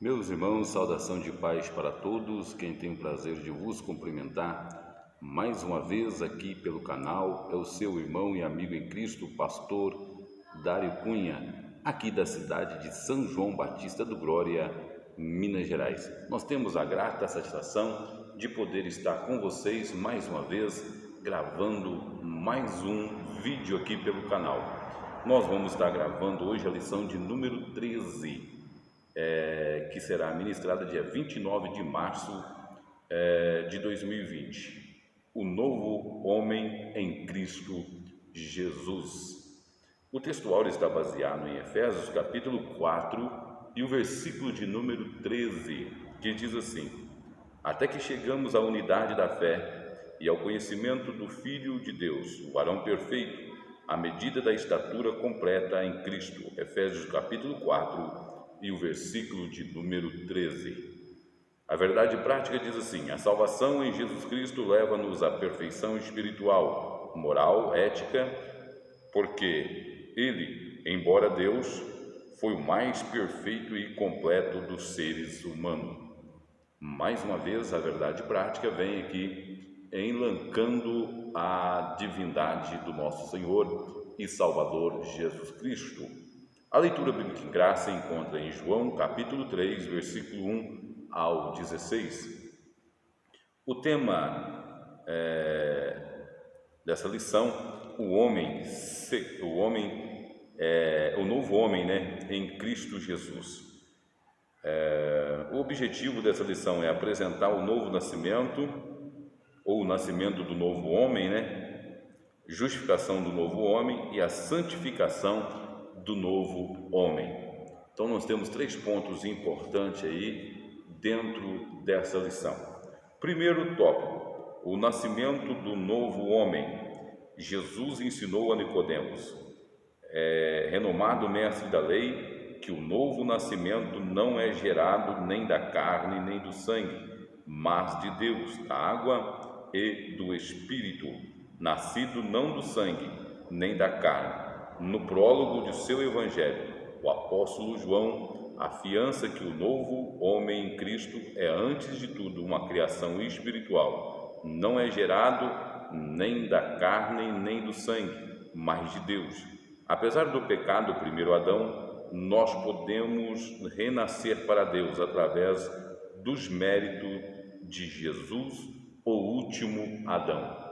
Meus irmãos, saudação de paz para todos. Quem tem o prazer de vos cumprimentar mais uma vez aqui pelo canal é o seu irmão e amigo em Cristo, pastor Dário Cunha, aqui da cidade de São João Batista do Glória, Minas Gerais. Nós temos a grata satisfação de poder estar com vocês mais uma vez, gravando mais um vídeo aqui pelo canal. Nós vamos estar gravando hoje a lição de número 13. Que será ministrada dia 29 de março de 2020. O novo homem em Cristo Jesus. O textual está baseado em Efésios capítulo 4 e o versículo de número 13, que diz assim: até que chegamos à unidade da fé e ao conhecimento do Filho de Deus, o varão perfeito, à medida da estatura completa em Cristo. Efésios capítulo 4 e o versículo de número 13. A verdade prática diz assim: a salvação em Jesus Cristo leva-nos à perfeição espiritual, moral, ética, porque Ele, embora Deus, foi o mais perfeito e completo dos seres humanos. Mais uma vez, a verdade prática vem aqui enlancando a divindade do nosso Senhor e Salvador Jesus Cristo. A leitura bíblica em graça encontra em João capítulo 3, versículo 1 ao 16. O tema dessa lição, o novo homem, em Cristo Jesus. O objetivo dessa lição é apresentar o novo nascimento, ou o nascimento do novo homem, justificação do novo homem e a santificação do novo homem. Então nós temos 3 pontos importantes aí dentro dessa lição. Primeiro tópico, o nascimento do novo homem. Jesus ensinou a Nicodemos, renomado mestre da lei, que o novo nascimento não é gerado nem da carne nem do sangue, mas de Deus, da água e do Espírito, nascido não do sangue nem da carne. No prólogo de seu evangelho, o apóstolo João afiança que o novo homem em Cristo é, antes de tudo, uma criação espiritual. Não é gerado nem da carne nem do sangue, mas de Deus. Apesar do pecado do primeiro Adão, nós podemos renascer para Deus através dos méritos de Jesus, o último Adão.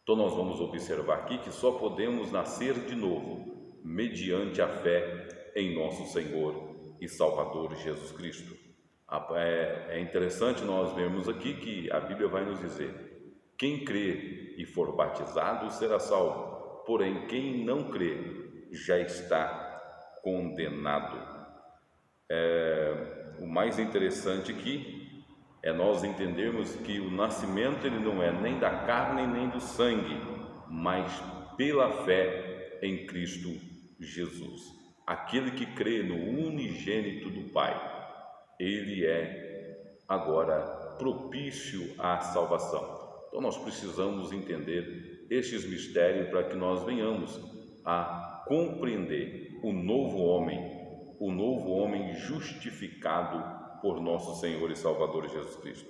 Então nós vamos observar aqui que só podemos nascer de novo mediante a fé em nosso Senhor e Salvador Jesus Cristo. É interessante nós vermos aqui que a Bíblia vai nos dizer: quem crê e for batizado será salvo, porém quem não crê já está condenado. O mais interessante aqui é nós entendermos que o nascimento ele não é nem da carne nem do sangue, mas pela fé em Cristo Jesus. Aquele que crê no unigênito do Pai, ele é agora propício à salvação. Então nós precisamos entender estes mistérios para que nós venhamos a compreender o novo homem justificado por nosso Senhor e Salvador Jesus Cristo.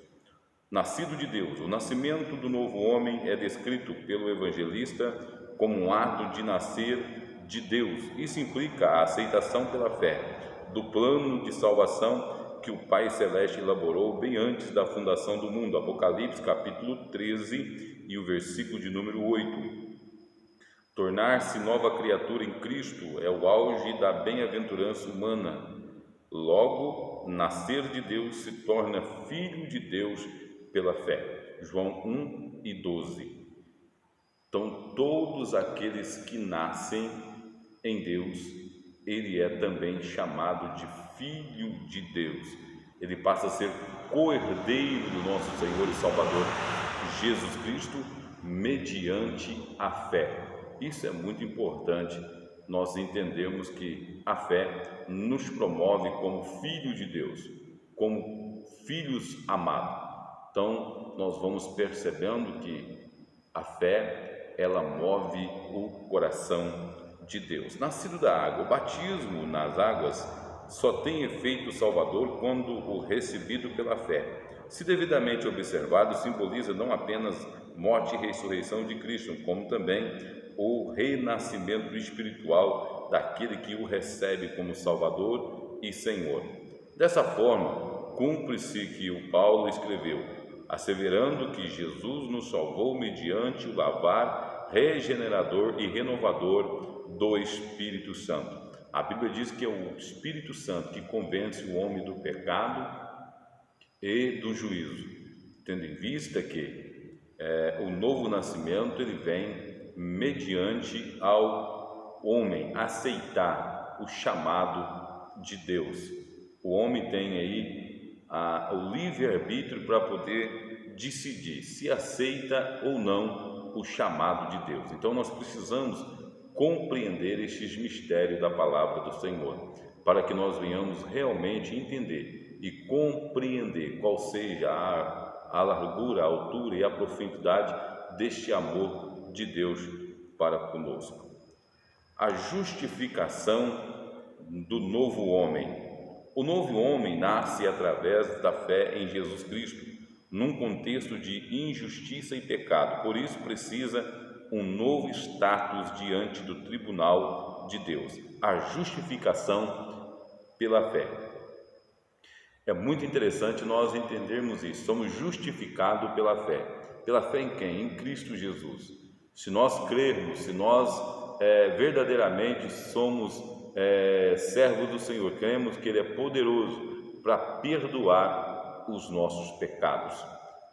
Nascido de Deus, o nascimento do novo homem é descrito pelo evangelista como um ato de nascer de Deus. Isso implica a aceitação pela fé do plano de salvação que o Pai Celeste elaborou bem antes da fundação do mundo. Apocalipse capítulo 13 e o versículo de número 8. Tornar-se nova criatura em Cristo é o auge da bem-aventurança humana. Logo, nascer de Deus se torna filho de Deus pela fé. João 1 e 12. Então, todos aqueles que nascem em Deus, ele é também chamado de filho de Deus. Ele passa a ser co-herdeiro do nosso Senhor e Salvador Jesus Cristo mediante a fé. Isso é muito importante, nós entendemos que a fé nos promove como filho de Deus, como filhos amados. Então, nós vamos percebendo que a fé, ela move o coração de Deus. Nascido da água, o batismo nas águas só tem efeito salvador quando o recebido pela fé. Se devidamente observado, simboliza não apenas morte e ressurreição de Cristo, como também o renascimento espiritual daquele que o recebe como Salvador e Senhor. Dessa forma, cumpre-se que o Paulo escreveu, asseverando que Jesus nos salvou mediante o lavar regenerador e renovador do Espírito Santo. A Bíblia diz que é o Espírito Santo que convence o homem do pecado e do juízo, tendo em vista que o novo nascimento ele vem mediante ao homem aceitar o chamado de Deus. O homem tem aí o livre-arbítrio para poder decidir se aceita ou não o chamado de Deus. Então nós precisamos compreender estes mistérios da palavra do Senhor, para que nós venhamos realmente entender e compreender qual seja a largura, a altura e a profundidade deste amor de Deus para conosco. A justificação do novo homem. O novo homem nasce através da fé em Jesus Cristo, num contexto de injustiça e pecado. Por isso precisa um novo status diante do tribunal de Deus, a justificação pela fé. É muito interessante nós entendermos isso. Somos justificados pela fé. Pela fé em quem? Em Cristo Jesus. Se nós crermos, se nós verdadeiramente somos servos do Senhor, cremos que Ele é poderoso para perdoar os nossos pecados,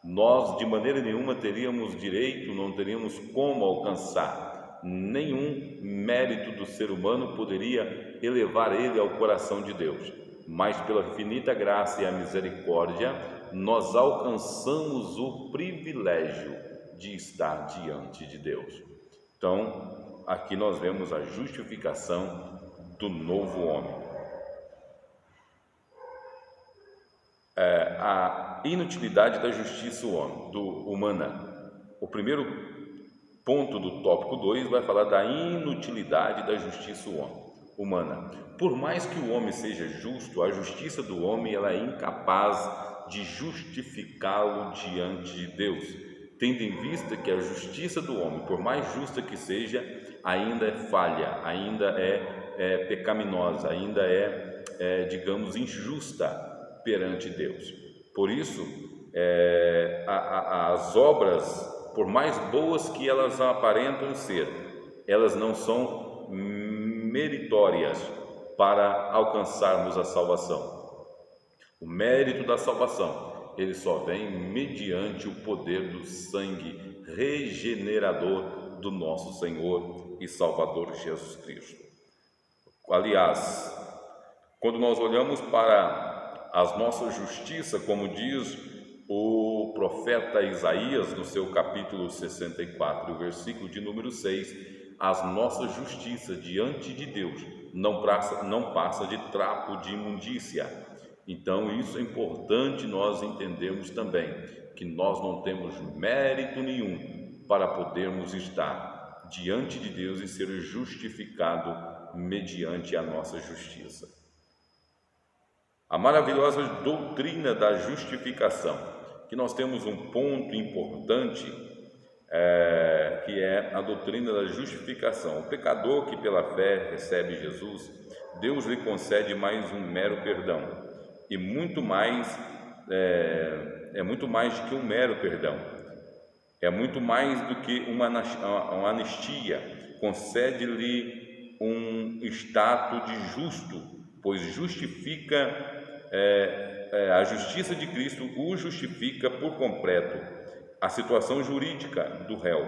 nós de maneira nenhuma teríamos direito, não teríamos como alcançar. Nenhum mérito do ser humano poderia elevar ele ao coração de Deus. Mas pela infinita graça e a misericórdia, nós alcançamos o privilégio de estar diante de Deus. Então, aqui nós vemos a justificação do novo homem. A inutilidade da justiça humana. O primeiro ponto do tópico 2 vai falar da inutilidade da justiça humana. Por mais que o homem seja justo, a justiça do homem ela é incapaz de justificá-lo diante de Deus, tendo em vista que a justiça do homem, por mais justa que seja, ainda é falha, ainda é pecaminosa, ainda digamos, injusta perante Deus. Por isso, as obras, por mais boas que elas aparentam ser, elas não são meritórias para alcançarmos a salvação. O mérito da salvação, ele só vem mediante o poder do sangue regenerador do nosso Senhor e Salvador Jesus Cristo. Aliás, quando nós olhamos para as nossas justiças, como diz o profeta Isaías no seu capítulo 64, o versículo de número 6, as nossas justiças diante de Deus não passa de trapo de imundícia. Então isso é importante nós entendermos também, que nós não temos mérito nenhum para podermos estar diante de Deus e ser justificado mediante a nossa justiça. A maravilhosa doutrina da justificação, que nós temos um ponto importante, que é a doutrina da justificação. O pecador que pela fé recebe Jesus, Deus lhe concede mais um mero perdão, e muito mais, muito mais do que um mero perdão, é muito mais do que uma anistia, concede-lhe um status de justo, pois justifica a justiça de Cristo o justifica por completo a situação jurídica do réu.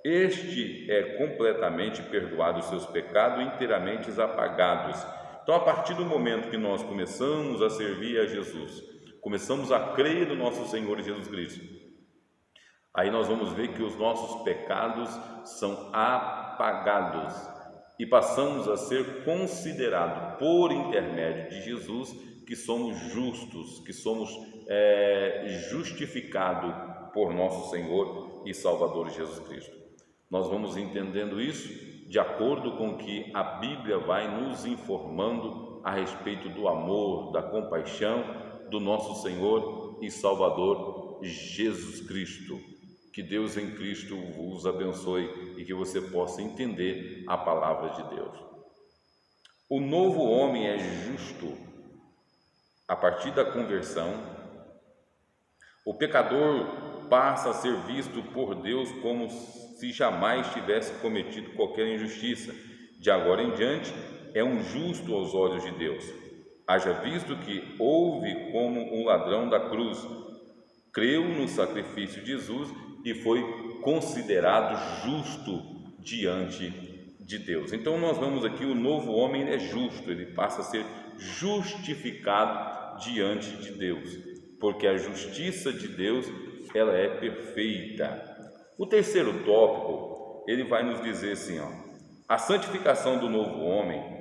Este é completamente perdoado os seus pecados, inteiramente apagados. Então, a partir do momento que nós começamos a servir a Jesus, começamos a crer no nosso Senhor Jesus Cristo, aí nós vamos ver que os nossos pecados são apagados e passamos a ser considerados por intermédio de Jesus que somos justos, que somos justificados por nosso Senhor e Salvador Jesus Cristo. Nós vamos entendendo isso de acordo com que a Bíblia vai nos informando a respeito do amor, da compaixão do nosso Senhor e Salvador Jesus Cristo. Que Deus em Cristo vos abençoe e que você possa entender a palavra de Deus. O novo homem é justo a partir da conversão. O pecador passa a ser visto por Deus como se jamais tivesse cometido qualquer injustiça. De agora em diante, é um justo aos olhos de Deus. Haja visto que houve como um ladrão da cruz, creu no sacrifício de Jesus e foi considerado justo diante de Deus. Então nós vemos aqui o novo homem é justo, ele passa a ser justificado diante de Deus, porque a justiça de Deus ela é perfeita. O terceiro tópico, ele vai nos dizer assim, a santificação do novo homem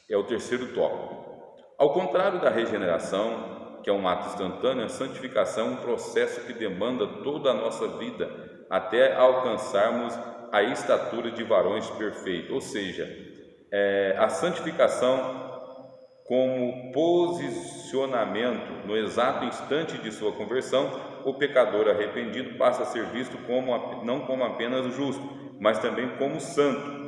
é o terceiro tópico. Ao contrário da regeneração, que é um ato instantâneo, a santificação é um processo que demanda toda a nossa vida até alcançarmos a estatura de varões perfeitos. Ou seja, a santificação como posicionamento no exato instante de sua conversão, o pecador arrependido passa a ser visto não como apenas justo, mas também como santo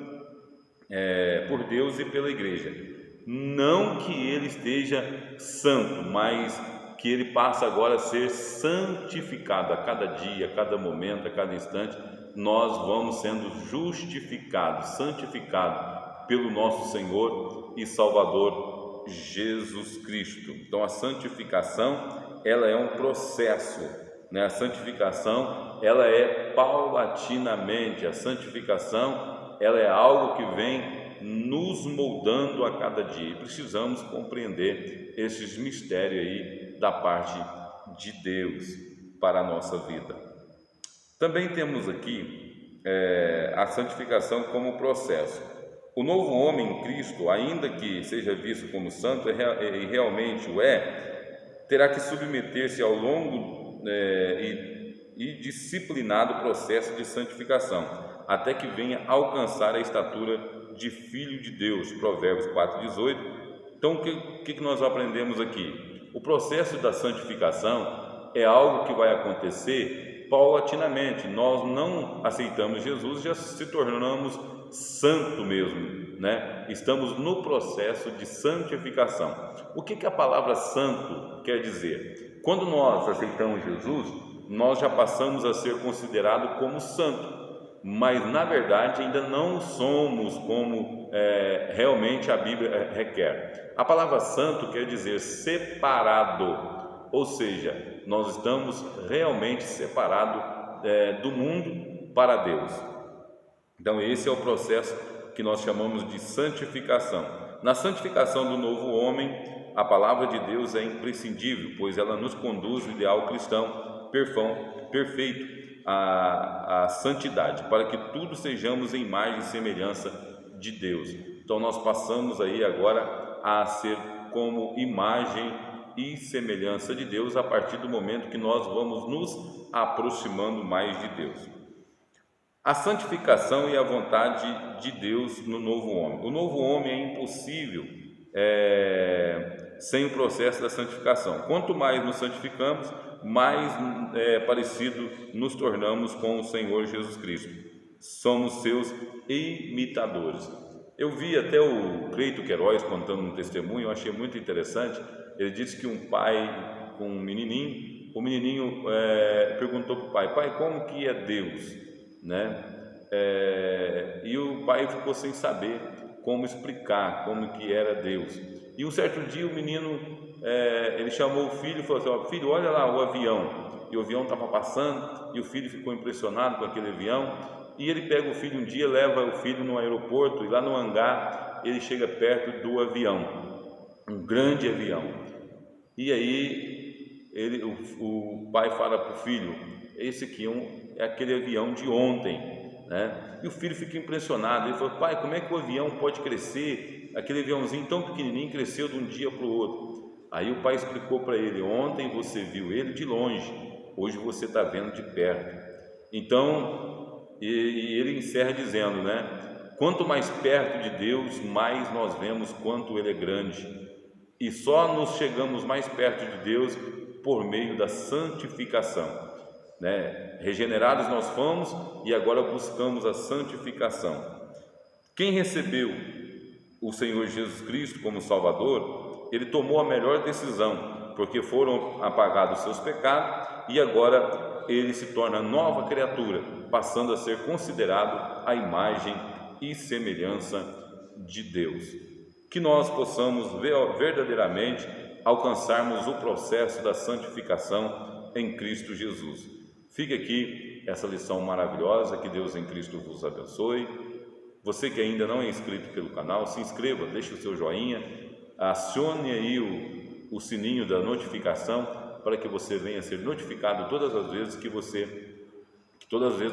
por Deus e pela igreja. Não que ele esteja santo, mas que ele passa agora a ser santificado a cada dia, a cada momento, a cada instante. Nós vamos sendo justificados, santificados pelo nosso Senhor e Salvador Jesus Cristo. Então a santificação ela é um processo, né? A santificação ela é paulatinamente, a santificação ela é algo que vem nos moldando a cada dia, e precisamos compreender esses mistérios aí da parte de Deus para a nossa vida. Também temos aqui a santificação como processo. O novo homem em Cristo, ainda que seja visto como santo, e realmente o terá que submeter-se ao longo e disciplinado processo de santificação, até que venha alcançar a estatura de Filho de Deus, Provérbios 4,18. Então, o que nós aprendemos aqui? O processo da santificação é algo que vai acontecer paulatinamente. Nós não aceitamos Jesus, já se tornamos santo mesmo, né? Estamos no processo de santificação. O que a palavra santo quer dizer? Quando nós aceitamos Jesus, nós já passamos a ser considerados como santo, mas na verdade ainda não somos como realmente a Bíblia requer. A palavra santo quer dizer separado, ou seja, nós estamos realmente separados do mundo para Deus. Então esse é o processo que nós chamamos de santificação. Na santificação do novo homem, a palavra de Deus é imprescindível, pois ela nos conduz ao ideal cristão perfeito, a santidade, para que tudo sejamos em imagem e semelhança de Deus. Então nós passamos aí agora a ser como imagem e semelhança de Deus a partir do momento que nós vamos nos aproximando mais de Deus. A santificação e a vontade de Deus no novo homem. O novo homem é impossível sem o processo da santificação. Quanto mais nos santificamos, mais parecido nos tornamos com o Senhor Jesus Cristo. Somos seus imitadores. Eu vi até o Cleito Queiroz contando um testemunho, eu achei muito interessante. Ele disse que um pai com um menininho, o menininho perguntou para o pai: pai, como que é Deus? Né? E o pai ficou sem saber como explicar como que era Deus. E um certo dia o menino, ele chamou o filho e falou assim: filho, olha lá o avião. E o avião estava passando e o filho ficou impressionado com aquele avião. E ele pega o filho um dia, leva o filho no aeroporto, e lá no hangar ele chega perto do avião, um grande avião. E aí o pai fala para o filho: esse aqui é aquele avião de ontem, né? E o filho fica impressionado. Ele falou: pai, como é que o avião pode crescer? Aquele aviãozinho tão pequenininho cresceu de um dia para o outro. Aí o pai explicou para ele: ontem você viu ele de longe, hoje você está vendo de perto. Então, e ele encerra dizendo, né? Quanto mais perto de Deus, mais nós vemos quanto Ele é grande. E só nos chegamos mais perto de Deus por meio da santificação, né? Regenerados nós fomos e agora buscamos a santificação. Quem recebeu o Senhor Jesus Cristo como Salvador, ele tomou a melhor decisão, porque foram apagados seus pecados e agora ele se torna nova criatura, passando a ser considerado a imagem e semelhança de Deus. Que nós possamos verdadeiramente alcançarmos o processo da santificação em Cristo Jesus. Fique aqui essa lição maravilhosa, que Deus em Cristo vos abençoe. Você que ainda não é inscrito pelo canal, se inscreva, deixe o seu joinha, acione aí o sininho da notificação para que você venha ser notificado todas as vezes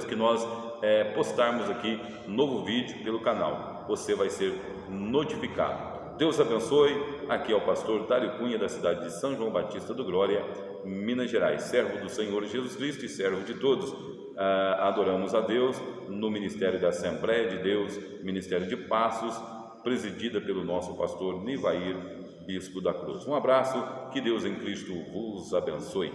que nós postarmos aqui um novo vídeo pelo canal. Você vai ser notificado. Deus abençoe. Aqui é o pastor Dário Cunha, da cidade de São João Batista do Glória, Minas Gerais, servo do Senhor Jesus Cristo e servo de todos. Adoramos a Deus no Ministério da Assembleia de Deus, Ministério de Passos, presidida pelo nosso pastor Nivair, bispo da Cruz. Um abraço, que Deus em Cristo vos abençoe.